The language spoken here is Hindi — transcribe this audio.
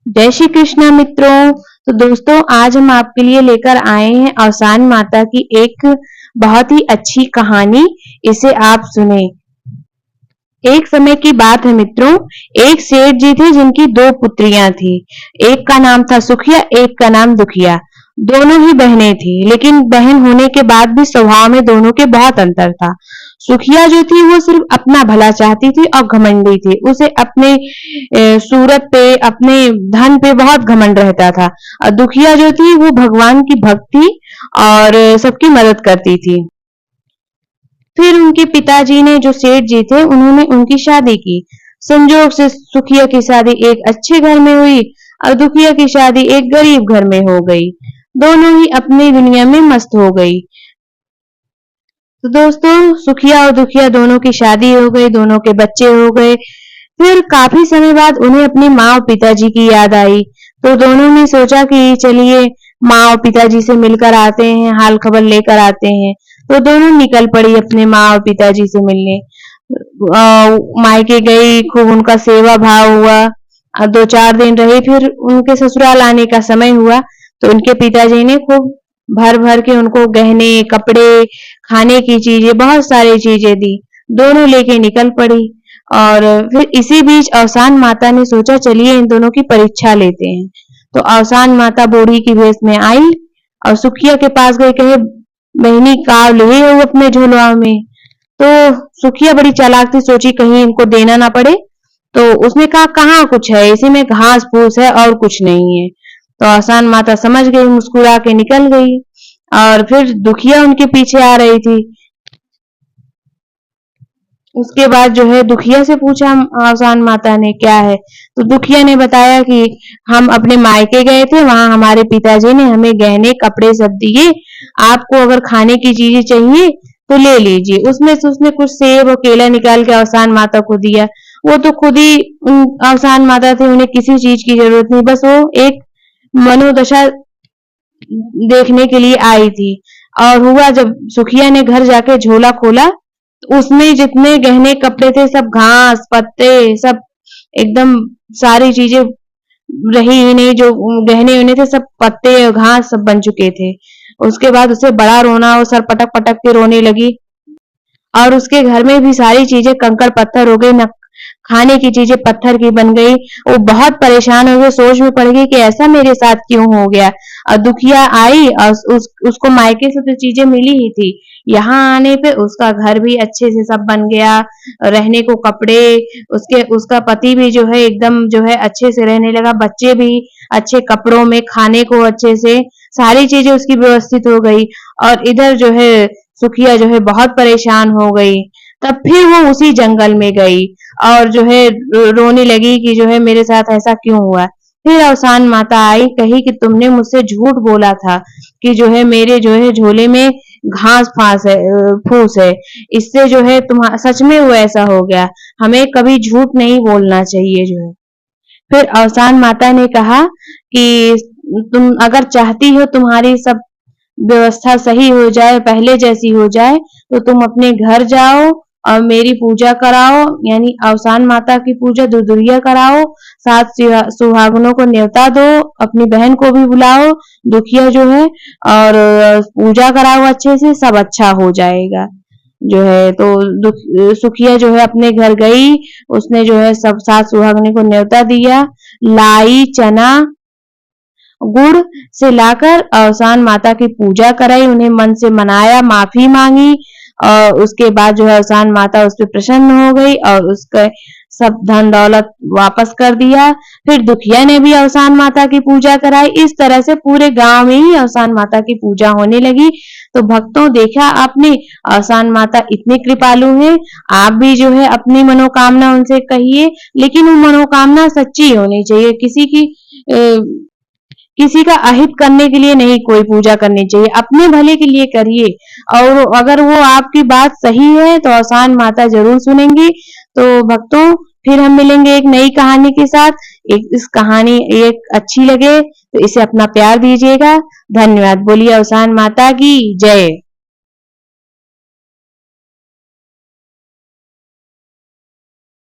जय श्री कृष्ण मित्रों। तो दोस्तों आज हम आपके लिए लेकर आए हैं अवसान माता की एक बहुत ही अच्छी कहानी। इसे आप सुने। एक समय की बात है मित्रों, एक सेठ जी थे जिनकी दो पुत्रियां थी। एक का नाम था सुखिया, एक का नाम दुखिया। दोनों ही बहनें थी, लेकिन बहन होने के बाद भी स्वभाव में दोनों के बहुत अंतर था। सुखिया जो थी वो सिर्फ अपना भला चाहती थी और घमंडी थी। उसे अपने सूरत पे, अपने धन पे बहुत घमंड रहता था। और दुखिया जो थी वो भगवान की भक्ति और सबकी मदद करती थी। फिर उनके पिताजी ने, जो सेठ जी थे, उन्होंने उनकी शादी की। संजोग से सुखिया की शादी एक अच्छे घर में हुई और दुखिया की शादी एक गरीब घर में हो गई। दोनों ही अपनी दुनिया में मस्त हो गई। तो दोस्तों सुखिया और दुखिया दोनों की शादी हो गई, दोनों के बच्चे हो गए। फिर काफी समय बाद उन्हें अपनी माँ और पिताजी की याद आई। तो दोनों ने सोचा कि चलिए माँ और पिताजी से मिलकर आते हैं, हाल खबर लेकर आते हैं। तो दोनों निकल पड़ी अपने माँ और पिताजी से मिलने। मायके गई, खूब उनका सेवा भाव हुआ। 2-4 दिन रही, फिर उनके ससुराल आने का समय हुआ। तो उनके पिताजी ने खूब भर भर के उनको गहने, कपड़े, खाने की चीजें, बहुत सारी चीजें दी। दोनों लेके निकल पड़ी। और फिर इसी बीच अवसान माता ने सोचा चलिए इन दोनों की परीक्षा लेते हैं। तो अवसान माता बूढ़ी की वेश में आई और सुखिया के पास गई, कहे बहनी काव ले हो अपने झोलवा में। तो सुखिया बड़ी चालाक थी, सोची कहीं इनको देना ना पड़े। तो उसने कहा कहाँ कुछ है, इसी में घास फूस है और कुछ नहीं है। तो अवसान माता समझ गई, मुस्कुरा के निकल गई। और फिर दुखिया उनके पीछे आ रही थी। उसके बाद जो है दुखिया से पूछा अवसान माता ने क्या है। तो दुखिया ने बताया कि हम अपने मायके गए थे, वहां हमारे पिताजी ने हमें गहने कपड़े सब दिए। आपको अगर खाने की चीजें चाहिए तो ले लीजिए। उसमें से उसने कुछ सेब और केला निकाल के अवसान माता को दिया। वो तो खुद ही अवसान माता थे, उन्हें किसी चीज की जरूरत नहीं, बस वो एक मनोदशा देखने के लिए आई थी। और हुआ जब सुखिया ने घर जाके झोला खोला, तो उसमें जितने गहने कपड़े थे सब घास पत्ते, सब एकदम सारी चीजें रही ही नहीं। जो गहने वहने थे सब पत्ते और घास सब बन चुके थे। उसके बाद उसे बड़ा रोना, वो सर पटक पटक के रोने लगी। और उसके घर में भी सारी चीजें कंकड़ पत्थर हो गई, न खाने की चीजें पत्थर की बन गई। वो बहुत परेशान हो गई, सोच में पड़ गई कि ऐसा मेरे साथ क्यों हो गया। और दुखिया आई और उसको मायके से तो चीजें मिली ही थी, यहाँ आने पे उसका घर भी अच्छे से सब बन गया, रहने को कपड़े, उसका पति भी जो है एकदम जो है अच्छे से रहने लगा, बच्चे भी अच्छे कपड़ों में, खाने को अच्छे से, सारी चीजें उसकी व्यवस्थित हो गई। और इधर जो है सुखिया जो है बहुत परेशान हो गई। तब फिर वो उसी जंगल में गई और जो है रोने लगी कि जो है मेरे साथ ऐसा क्यों हुआ। फिर अवसान माता आई, कही कि तुमने मुझसे झूठ बोला था कि जो है मेरे जो है झोले में घास फास है, फूस है। इससे जो है तुम सच में वो ऐसा हो गया। हमें कभी झूठ नहीं बोलना चाहिए जो है। फिर अवसान माता ने कहा कि तुम अगर चाहती हो तुम्हारी सब व्यवस्था सही हो जाए, पहले जैसी हो जाए, तो तुम अपने घर जाओ और मेरी पूजा कराओ, यानी अवसान माता की पूजा दुदुरिया कराओ। 7 सुहागनों को न्योता दो, अपनी बहन को भी बुलाओ, दुखिया जो है, और पूजा कराओ अच्छे से, सब अच्छा हो जाएगा जो है। तो सुखिया जो है अपने घर गई, उसने जो है सब 7 सुहागनों को न्योता दिया। लाई, चना, गुड़ से लाकर अवसान माता की पूजा कराई, उन्हें मन से मनाया, माफी मांगी। और उसके बाद जो है अवसान माता उस पर प्रसन्न हो गई और उसका सब धन दौलत वापस कर दिया। फिर दुखिया ने भी अवसान माता की पूजा कराई। इस तरह से पूरे गांव में ही अवसान माता की पूजा होने लगी। तो भक्तों देखा आपने, अवसान माता इतनी कृपालु है। आप भी जो है अपनी मनोकामना उनसे कहिए, लेकिन वो मनोकामना सच्ची होनी चाहिए। किसी का अहित करने के लिए नहीं कोई पूजा करनी चाहिए, अपने भले के लिए करिए। और अगर वो आपकी बात सही है तो अवसान माता जरूर सुनेंगी। तो भक्तों फिर हम मिलेंगे एक नई कहानी के साथ। इस कहानी एक अच्छी लगे तो इसे अपना प्यार दीजिएगा। धन्यवाद। बोलिए अवसान माता की जय।